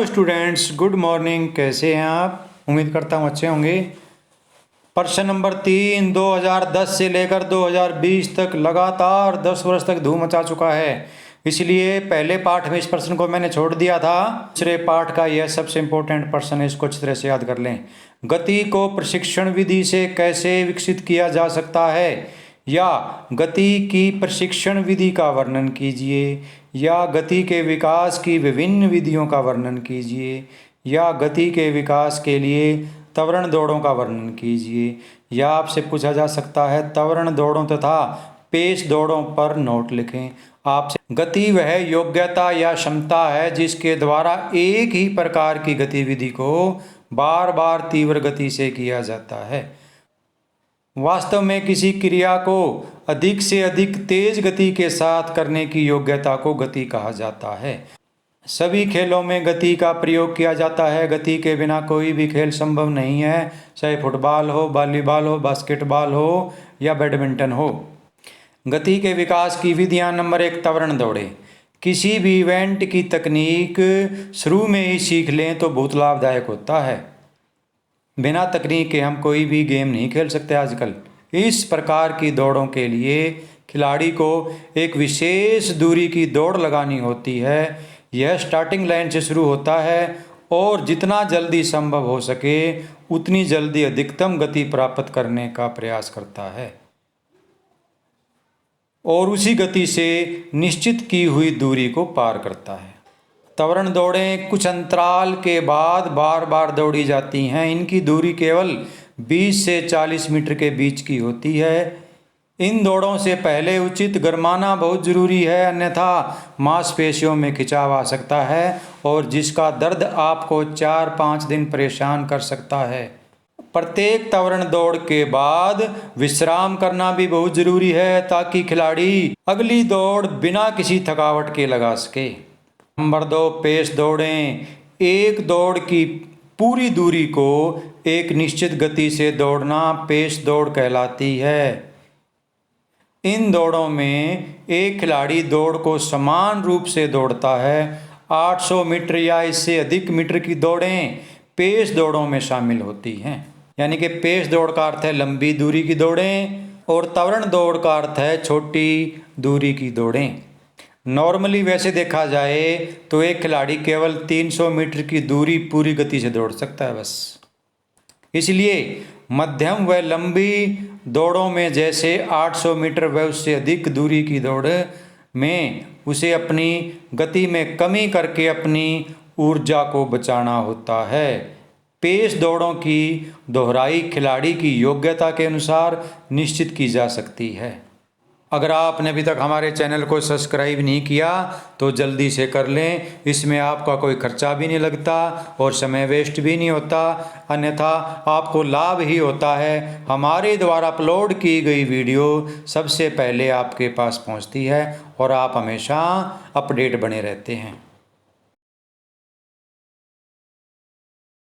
Hello students, good morning. कैसे हैं आप? उम्मीद करता हूँ अच्छे होंगे। प्रश्न नंबर 3 2010 से लेकर 2020 तक लगातार 10 वर्ष तक धूम मचा चुका है, इसलिए पहले पाठ में इस प्रश्न को मैंने छोड़ दिया था। दूसरे पाठ का यह सबसे इम्पोर्टेंट प्रश्न है, इसको अच्छी तरह से याद कर लें। गति को प्रशिक्षण विधि से कैसे विकसित किया जा सकता है, या गति की प्रशिक्षण विधि का वर्णन कीजिए, या गति के विकास की विभिन्न विधियों का वर्णन कीजिए, या गति के विकास के लिए त्वरण दौड़ों का वर्णन कीजिए, या आपसे पूछा जा सकता है त्वरण दौड़ों तथा पेश दौड़ों पर नोट लिखें। आपसे गति वह योग्यता या क्षमता है जिसके द्वारा एक ही प्रकार की गतिविधि को बार बार तीव्र गति से किया जाता है। वास्तव में किसी क्रिया को अधिक से अधिक तेज गति के साथ करने की योग्यता को गति कहा जाता है। सभी खेलों में गति का प्रयोग किया जाता है। गति के बिना कोई भी खेल संभव नहीं है, चाहे फुटबॉल हो, वॉलीबॉल हो, बास्केटबॉल हो या बैडमिंटन हो। गति के विकास की विधियां। नंबर 1, त्वरण दौड़े। किसी भी इवेंट की तकनीक शुरू में ही सीख लें तो बहुत लाभदायक होता है। बिना तकनीक के हम कोई भी गेम नहीं खेल सकते आजकल। इस प्रकार की दौड़ों के लिए खिलाड़ी को एक विशेष दूरी की दौड़ लगानी होती है। यह स्टार्टिंग लाइन से शुरू होता है और जितना जल्दी संभव हो सके उतनी जल्दी अधिकतम गति प्राप्त करने का प्रयास करता है और उसी गति से निश्चित की हुई दूरी को पार करता है। त्वरण दौड़ें कुछ अंतराल के बाद बार बार दौड़ी जाती हैं। इनकी दूरी केवल 20 से 40 मीटर के बीच की होती है। इन दौड़ों से पहले उचित गरमाना बहुत ज़रूरी है, अन्यथा मांसपेशियों में खिंचाव आ सकता है और जिसका दर्द आपको 4-5 दिन परेशान कर सकता है। प्रत्येक त्वरण दौड़ के बाद विश्राम करना भी बहुत ज़रूरी है ताकि खिलाड़ी अगली दौड़ बिना किसी थकावट के लगा सके। नंबर 2, पेश दौड़ें। एक दौड़ की पूरी दूरी को एक निश्चित गति से दौड़ना पेश दौड़ कहलाती है। इन दौड़ों में एक खिलाड़ी दौड़ को समान रूप से दौड़ता है। 800 मीटर या इससे अधिक मीटर की दौड़ें पेश दौड़ों में शामिल होती हैं। यानी कि पेश दौड़ का अर्थ है लंबी दूरी की दौड़ें और त्वरण दौड़ का अर्थ है छोटी दूरी की दौड़ें। नॉर्मली वैसे देखा जाए तो एक खिलाड़ी केवल 300 मीटर की दूरी पूरी गति से दौड़ सकता है बस। इसलिए मध्यम व लंबी दौड़ों में जैसे 800 मीटर व उससे अधिक दूरी की दौड़ में उसे अपनी गति में कमी करके अपनी ऊर्जा को बचाना होता है। पेश दौड़ों की दोहराई खिलाड़ी की योग्यता के अनुसार निश्चित की जा सकती है। अगर आपने अभी तक हमारे चैनल को सब्सक्राइब नहीं किया तो जल्दी से कर लें। इसमें आपका कोई खर्चा भी नहीं लगता और समय वेस्ट भी नहीं होता, अन्यथा आपको लाभ ही होता है। हमारे द्वारा अपलोड की गई वीडियो सबसे पहले आपके पास पहुंचती है और आप हमेशा अपडेट बने रहते हैं।